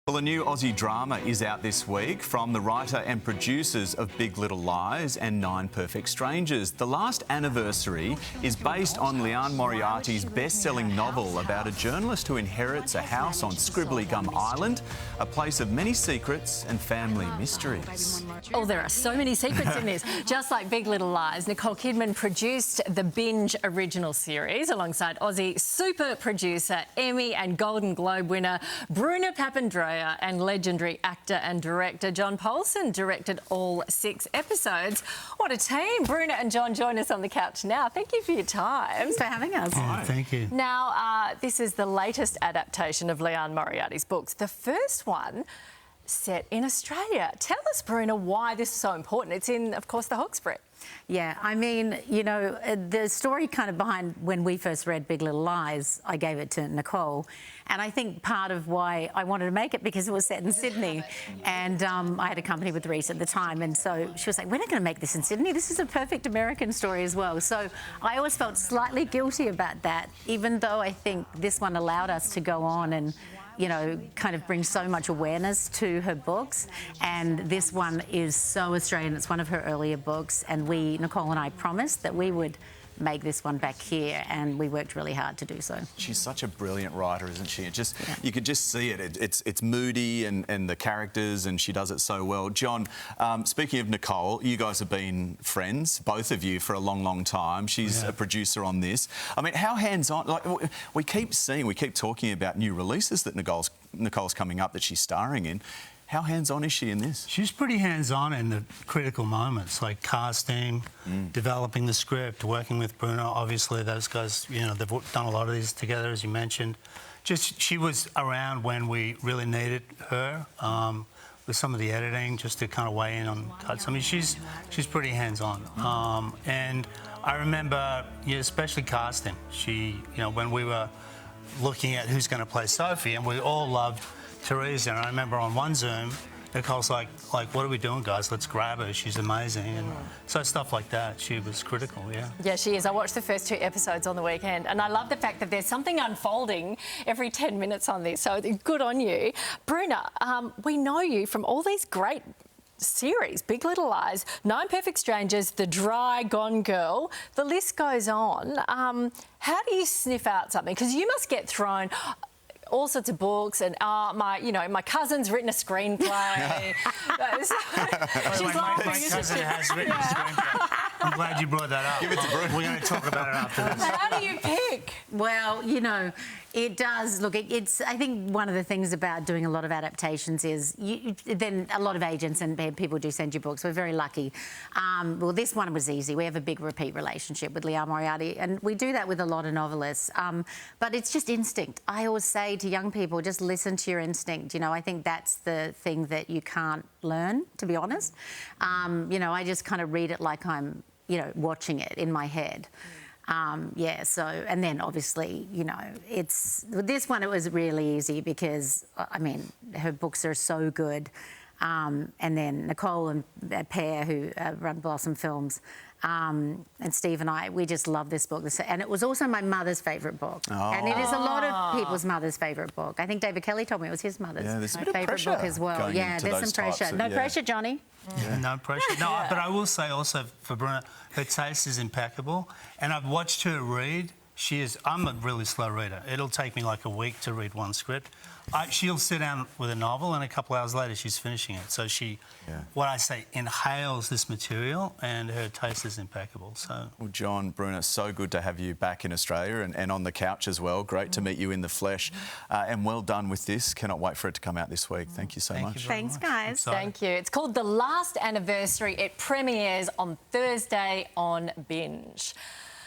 Well, a new Aussie drama is out this week from the writer and producers of Big Little Lies and Nine Perfect Strangers. The Last Anniversary is based on Liane Moriarty's best-selling novel about a journalist who inherits a house on Scribbly Gum Island, a place of many secrets and family mysteries. Oh, there are so many secrets in this. Just like Big Little Lies, Nicole Kidman produced the Binge original series alongside Aussie super producer, Emmy and Golden Globe winner Bruna Papandrea, and legendary actor and director John Polson directed all 6 episodes. What a team. Bruna and John join us on the couch now. Thank you for your time. Thanks for having us. Yeah, thank you. Now, this is the latest adaptation of Liane Moriarty's books. The first one set in Australia. Tell us, Bruna, why this is so important. It's in, of course, the Hawkesbury. Yeah, I mean, you know, the story kind of behind when we first read Big Little Lies, I gave it to Nicole. And I think part of why I wanted to make it because it was set in Sydney. And I had a company with Reese at the time. And so she was like, we're not going to make this in Sydney. This is a perfect American story as well. So I always felt slightly guilty about that, even though I think this one allowed us to go on and, you know, kind of bring so much awareness to her books. And this one is so Australian. It's one of her earlier books. And Nicole and I promised that we would make this one back here, and we worked really hard to do so. She's such a brilliant writer, isn't she? You could just see it. It's moody and the characters, and she does it so well. John, speaking of Nicole, you guys have been friends, both of you, for a long, long time. She's a producer on this. I mean, how hands-on? Like, we keep talking about new releases that Nicole's coming up that she's starring in. How hands-on is she in this? She's pretty hands-on in the critical moments, like casting, developing the script, working with Bruna. Obviously, those guys, you know, they've done a lot of these together, as you mentioned. She was around when we really needed her with some of the editing, just to kind of weigh in on cuts. I mean, she's pretty hands-on. And I remember, especially casting. You know, when we were looking at who's going to play Sophie, and we all loved Teresa, and I remember on one Zoom, Nicole's like, what are we doing, guys? Let's grab her. She's amazing. And so stuff like that, she was critical, yeah. Yeah, she is. I watched the first 2 episodes on the weekend, and I love the fact that there's something unfolding every 10 minutes on this, so good on you. Bruna, we know you from all these great series, Big Little Lies, Nine Perfect Strangers, The Dry, Gone Girl, the list goes on. How do you sniff out something? Because you must get thrown all sorts of books, and my cousin's written a screenplay. She's laughing. My cousin has written a screenplay. I'm glad you brought that up. Give it to Bruna. We're going to talk about it after this. How do you pick? Well, you know, it does. Look, I think one of the things about doing a lot of adaptations is then a lot of agents and people do send you books. We're very lucky. Well, this one was easy. We have a big repeat relationship with Liane Moriarty, and we do that with a lot of novelists. But it's just instinct. I always say to young people, just listen to your instinct. You know, I think that's the thing that you can't learn, to be honest. You know, I just kind of read it like I'm, you know, watching it in my head. Yeah, so, and then obviously, you know, with this one it was really easy because, I mean, her books are so good. And then Nicole and Pear, who run Blossom Films, and Steve and I, we just love this book. And it was also my mother's favourite book. Oh. And it is a lot of people's mother's favourite book. I think David Kelly told me it was his mother's favourite book as well. Yeah, there's some pressure. No pressure, Johnny. Yeah, no pressure. No, but I will say also for Bruna, her taste is impeccable. And I've watched her read. I'm a really slow reader. It'll take me like a week to read one script. She'll sit down with a novel and a couple hours later she's finishing it. So she, what I say, inhales this material, and her taste is impeccable. So. Well, John, Bruna, so good to have you back in Australia and on the couch as well. Great to meet you in the flesh. And well done with this. Cannot wait for it to come out this week. Thank you so much. Thanks, guys. Thank you. It's called The Last Anniversary. It premieres on Thursday on Binge.